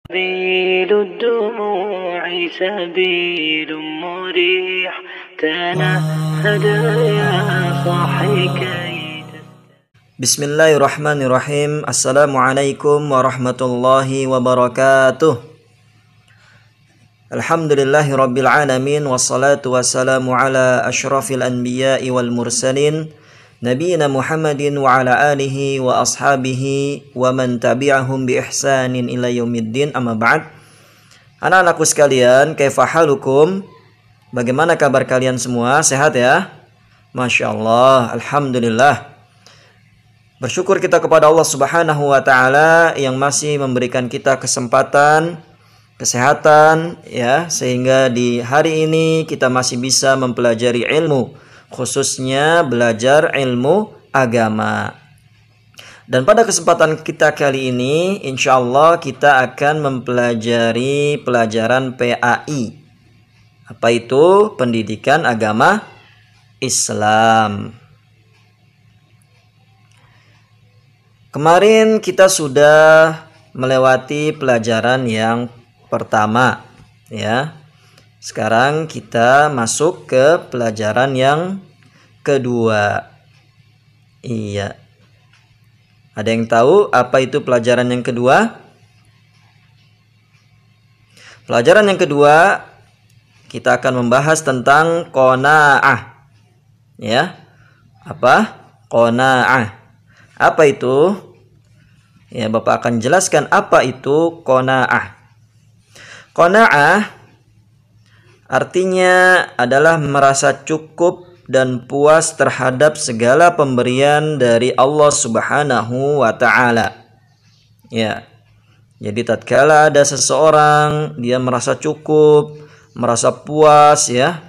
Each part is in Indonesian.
سبيل الدموع سبيل مريح تنهد يا صاحي كي Bismillahirrahmanirrahim. Assalamualaikum warahmatullahi wabarakatuh. Alhamdulillahi rabbil alamin. Wassalatu wassalamu ala ashrafil anbiya'i wal mursalin Nabiina Muhammadin wa ala alihi wa ashabihi wa man tabi'ahum bi ihsanin ila yaumiddin, amma ba'd. Anak-anakku sekalian, kaifa halukum? Bagaimana kabar kalian semua? Sehat ya? Masya Allah, Alhamdulillah. Bersyukur kita kepada Allah Subhanahu wa taala yang masih memberikan kita kesempatan, kesehatan ya, sehingga di hari ini kita masih bisa mempelajari ilmu, khususnya belajar ilmu agama. Dan pada kesempatan kita kali ini insya Allah kita akan mempelajari pelajaran PAI. Apa itu? Pendidikan Agama Islam. Kemarin kita sudah melewati pelajaran yang pertama ya. Sekarang kita masuk ke pelajaran yang kedua. Iya. Ada yang tahu apa itu pelajaran yang kedua? Pelajaran yang kedua kita akan membahas tentang qanaah. Ya. Apa? Qanaah. Apa itu? Ya, Bapak akan jelaskan apa itu qanaah. Qanaah artinya adalah merasa cukup dan puas terhadap segala pemberian dari Allah Subhanahu wa taala. Ya. Jadi tatkala ada seseorang dia merasa cukup, merasa puas ya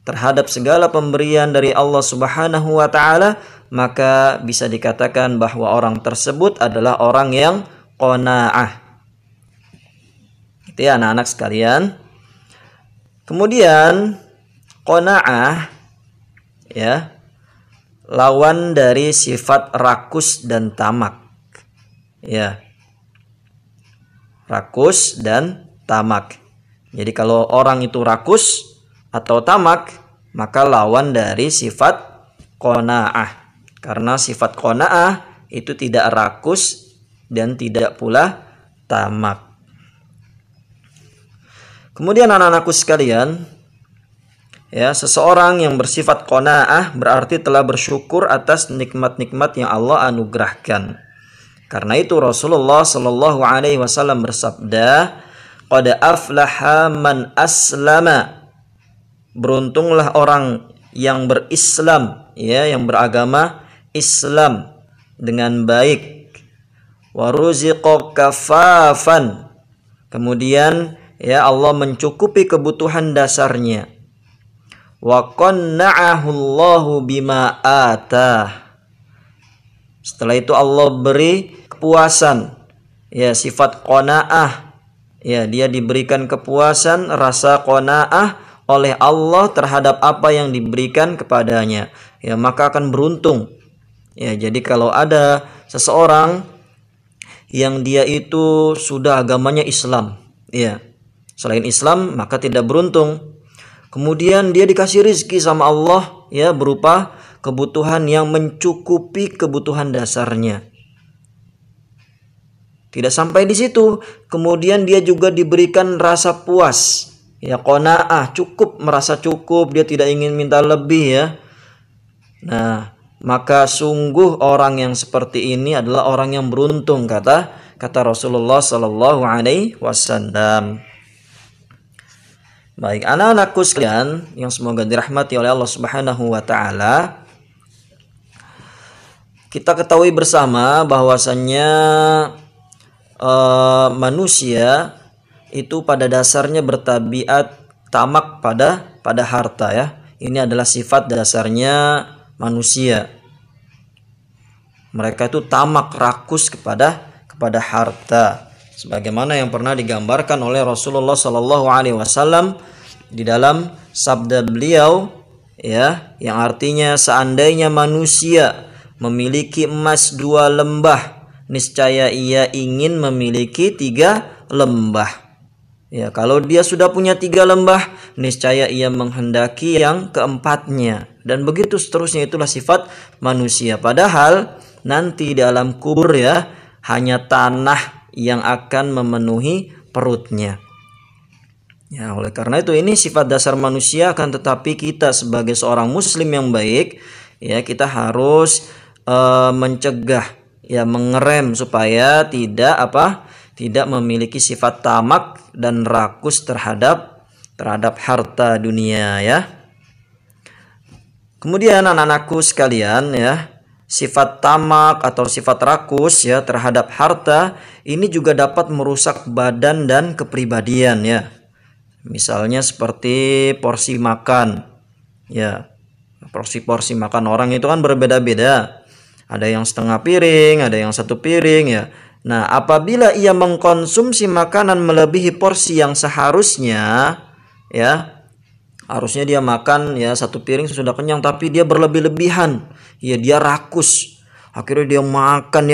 terhadap segala pemberian dari Allah Subhanahu wa taala, maka bisa dikatakan bahwa orang tersebut adalah orang yang qanaah. Itu ya anak-anak sekalian. Kemudian qanaah ya, lawan dari sifat rakus dan tamak. Ya. Rakus dan tamak. Jadi kalau orang itu rakus atau tamak, maka lawan dari sifat qanaah. Karena sifat qanaah itu tidak rakus dan tidak pula tamak. Kemudian anak-anakku sekalian, ya, seseorang yang bersifat qanaah berarti telah bersyukur atas nikmat-nikmat yang Allah anugerahkan. Karena itu Rasulullah Shallallahu alaihi wasallam bersabda, "Qad aflaha man aslama." Beruntunglah orang yang berislam, ya, yang beragama Islam dengan baik. Wa ruziqa kafafan. Kemudian ya Allah mencukupi kebutuhan dasarnya. Wa qanna'ahu Allahu bima atah. Setelah itu Allah beri kepuasan, ya, sifat qanaah. Ya, dia diberikan kepuasan, rasa qanaah oleh Allah terhadap apa yang diberikan kepadanya, ya, maka akan beruntung. Ya, jadi kalau ada seseorang yang dia itu sudah agamanya Islam, ya, selain Islam maka tidak beruntung. Kemudian dia dikasih rizki sama Allah, ya, berupa kebutuhan yang mencukupi kebutuhan dasarnya. Tidak sampai di situ, kemudian dia juga diberikan rasa puas. Ya, qanaah, cukup, merasa cukup, dia tidak ingin minta lebih ya. Nah, maka sungguh orang yang seperti ini adalah orang yang beruntung, kata Rasulullah Sallallahu Alaihi Wasallam. Baik, anak-anakku sekalian yang semoga dirahmati oleh Allah Subhanahu Wa Taala, kita ketahui bersama bahwasannya manusia itu pada dasarnya bertabiat tamak pada harta ya. Ini adalah sifat dasarnya manusia. Mereka itu tamak, rakus kepada harta. Sebagaimana yang pernah digambarkan oleh Rasulullah Sallallahu Alaihi Wasallam di dalam sabda beliau, ya, yang artinya seandainya manusia memiliki emas 2 lembah, niscaya ia ingin memiliki 3 lembah. Ya, kalau dia sudah punya 3 lembah, niscaya ia menghendaki yang keempatnya. Dan begitu seterusnya, itulah sifat manusia. Padahal nanti di alam kubur ya, hanya tanah yang akan memenuhi perutnya. Ya, oleh karena itu ini sifat dasar manusia, akan tetapi kita sebagai seorang muslim yang baik, ya kita harus mencegah, ya mengerem supaya tidak memiliki sifat tamak dan rakus terhadap harta dunia ya. Kemudian anak-anakku sekalian ya, sifat tamak atau sifat rakus ya terhadap harta ini juga dapat merusak badan dan kepribadian ya. Misalnya seperti porsi makan. Ya. Porsi makan orang itu kan berbeda-beda. Ada yang setengah piring, ada yang 1 piring ya. Nah, apabila ia mengkonsumsi makanan melebihi porsi yang seharusnya, ya, harusnya dia makan ya 1 piring sudah kenyang, tapi dia berlebih-lebihan, ya dia rakus. Akhirnya dia makan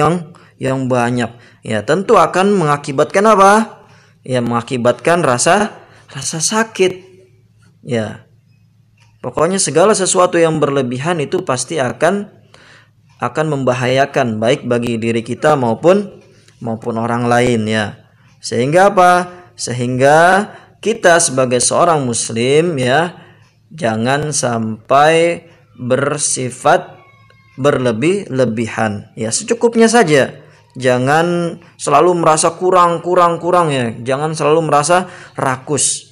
yang banyak. Ya, tentu akan mengakibatkan apa? Ya, mengakibatkan rasa sakit. Ya. Pokoknya segala sesuatu yang berlebihan itu pasti akan membahayakan baik bagi diri kita maupun orang lain ya. Sehingga apa? Sehingga kita sebagai seorang muslim ya jangan sampai bersifat berlebih-lebihan. Ya, secukupnya saja. Jangan selalu merasa kurang ya. Jangan selalu merasa rakus.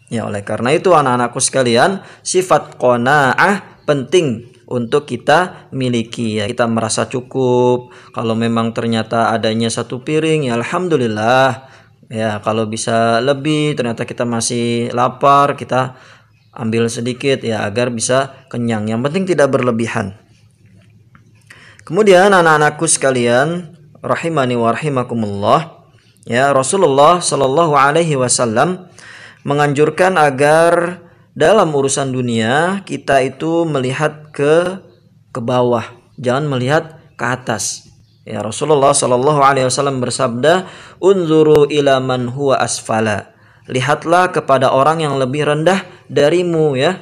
Ya, oleh karena itu anak-anakku sekalian, sifat qanaah penting untuk kita miliki ya. Kita merasa cukup. Kalau memang ternyata adanya 1 piring ya alhamdulillah. Ya, kalau bisa lebih, ternyata kita masih lapar, kita ambil sedikit ya agar bisa kenyang. Yang penting tidak berlebihan. Kemudian anak-anakku sekalian, rahimani wa rahimakumullah. Ya, Rasulullah sallallahu alaihi wasallam menganjurkan agar dalam urusan dunia kita itu melihat ke bawah, jangan melihat ke atas. Ya, Rasulullah sallallahu alaihi wasallam bersabda, "Unzuru ila man huwa asfala." Lihatlah kepada orang yang lebih rendah darimu ya.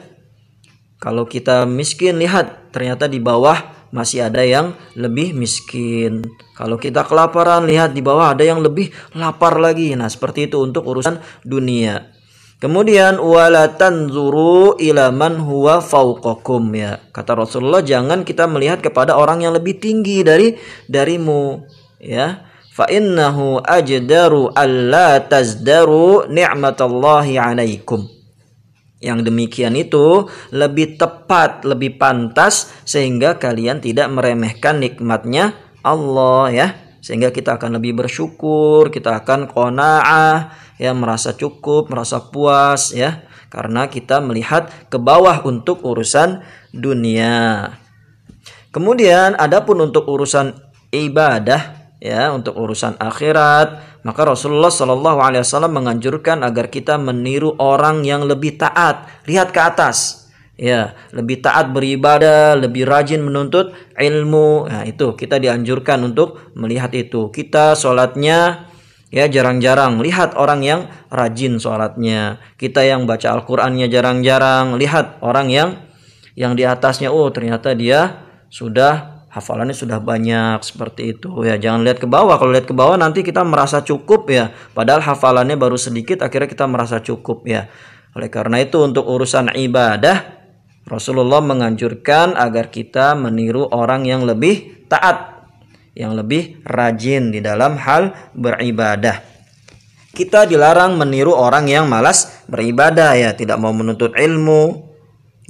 Kalau kita miskin, lihat ternyata di bawah masih ada yang lebih miskin. Kalau kita kelaparan, lihat di bawah ada yang lebih lapar lagi. Nah, seperti itu untuk urusan dunia. Kemudian wala tanzuru ila man huwa fauqakum ya. Kata Rasulullah, jangan kita melihat kepada orang yang lebih tinggi darimu ya. Fa innahu ajdaru alla tazdaru ni'matallahi 'alaikum. Yang demikian itu lebih tepat, lebih pantas sehingga kalian tidak meremehkan nikmatnya Allah ya. Sehingga kita akan lebih bersyukur, kita akan qanaah ya, merasa cukup, merasa puas ya, karena kita melihat ke bawah untuk urusan dunia. Kemudian adapun untuk urusan ibadah ya, untuk urusan akhirat, maka Rasulullah Shallallahu alaihi wasallam menganjurkan agar kita meniru orang yang lebih taat. Lihat ke atas. Ya, lebih taat beribadah, lebih rajin menuntut ilmu. Nah, itu kita dianjurkan untuk melihat itu. Kita sholatnya ya jarang-jarang, lihat orang yang rajin sholatnya. Kita yang baca Al-Qur'annya jarang-jarang, lihat orang yang di atasnya, oh ternyata dia sudah hafalannya sudah banyak, seperti itu ya. Jangan lihat ke bawah. Kalau lihat ke bawah nanti kita merasa cukup ya, padahal hafalannya baru sedikit, akhirnya kita merasa cukup ya. Oleh karena itu untuk urusan ibadah Rasulullah menganjurkan agar kita meniru orang yang lebih taat, yang lebih rajin di dalam hal beribadah. Kita dilarang meniru orang yang malas beribadah ya, tidak mau menuntut ilmu.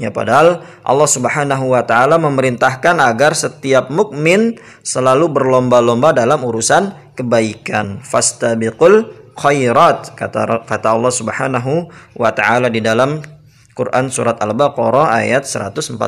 Ya, padahal Allah Subhanahu wa taala memerintahkan agar setiap mukmin selalu berlomba-lomba dalam urusan kebaikan. Fastabiqul khairat, kata Allah Subhanahu wa taala di dalam Quran surat Al-Baqarah ayat 148.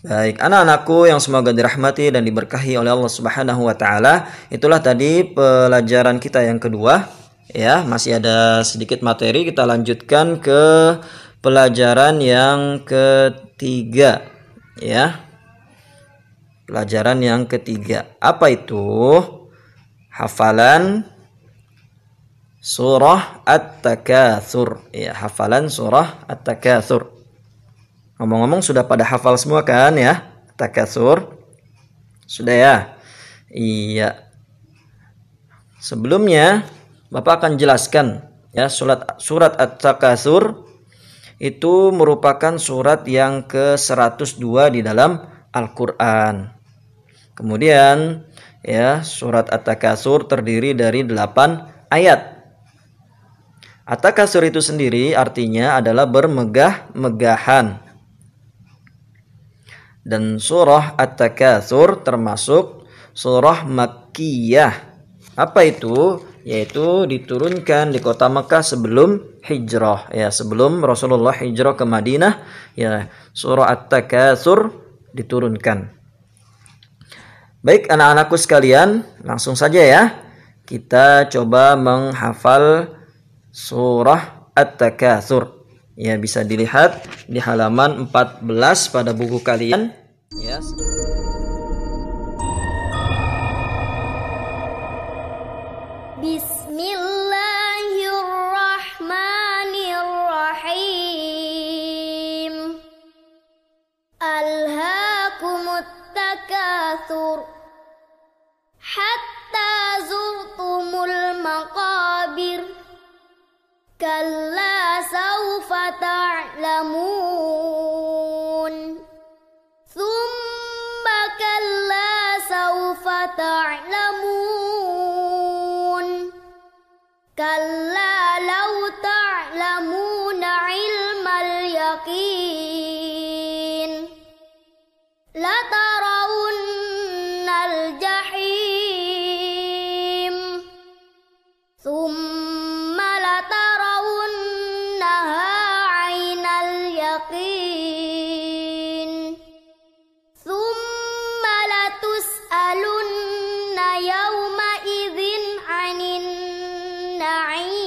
Baik, anak-anakku yang semoga dirahmati dan diberkahi oleh Allah Subhanahu wa taala, itulah tadi pelajaran kita yang kedua. Ya, masih ada sedikit materi, kita lanjutkan ke pelajaran yang ketiga ya. Pelajaran yang ketiga. Apa itu? Hafalan surah At-Takatsur. Ya, hafalan surah At-Takatsur. Ngomong-ngomong sudah pada hafal semua kan ya? Takatsur. Sudah ya? Iya. Sebelumnya Bapak akan jelaskan ya, surat At-Takatsur itu merupakan surat yang ke-102 di dalam Al-Qur'an. Kemudian ya, surat At-Takatsur terdiri dari 8 ayat. At-Takatsur itu sendiri artinya adalah bermegah-megahan. Dan surah At-Takatsur termasuk surah Makkiyah. Apa itu? Yaitu diturunkan di kota Mekah sebelum hijrah, ya, sebelum Rasulullah hijrah ke Madinah, ya, surah At-Takatsur diturunkan. Baik anak-anakku sekalian, langsung saja ya. Kita coba menghafal surah At-Takatsur. Ya, bisa dilihat di halaman 14 pada buku kalian, ya. Bismillahirrahmanirrahim. Alhaakumut takatsur hatta zurtumul maqabir. Kalla sawfa ta'lamun. Thumma kalla sawfa ta'lamun. Kalla law ta'lamuna ilmal yaqin latarawunnal jahim thumma latarawunnaha 'ainal yaqin thumma latus'alunna yawma idzin 'anin na'im.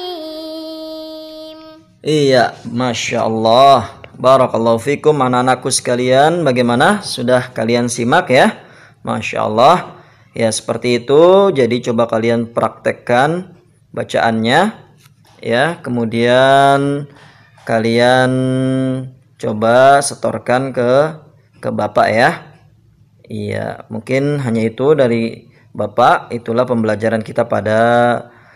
Iya, Masya Allah. Barakallahu fikum anak-anakku sekalian. Bagaimana? Sudah kalian simak ya? Masya Allah. Ya, seperti itu. Jadi coba kalian praktekkan bacaannya. Ya, kemudian kalian coba setorkan ke Bapak ya. Iya, mungkin hanya itu dari Bapak. Itulah pembelajaran kita pada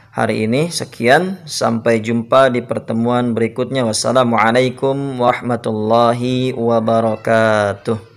hari ini. Sekian, sampai jumpa di pertemuan berikutnya. Wassalamualaikum warahmatullahi wabarakatuh.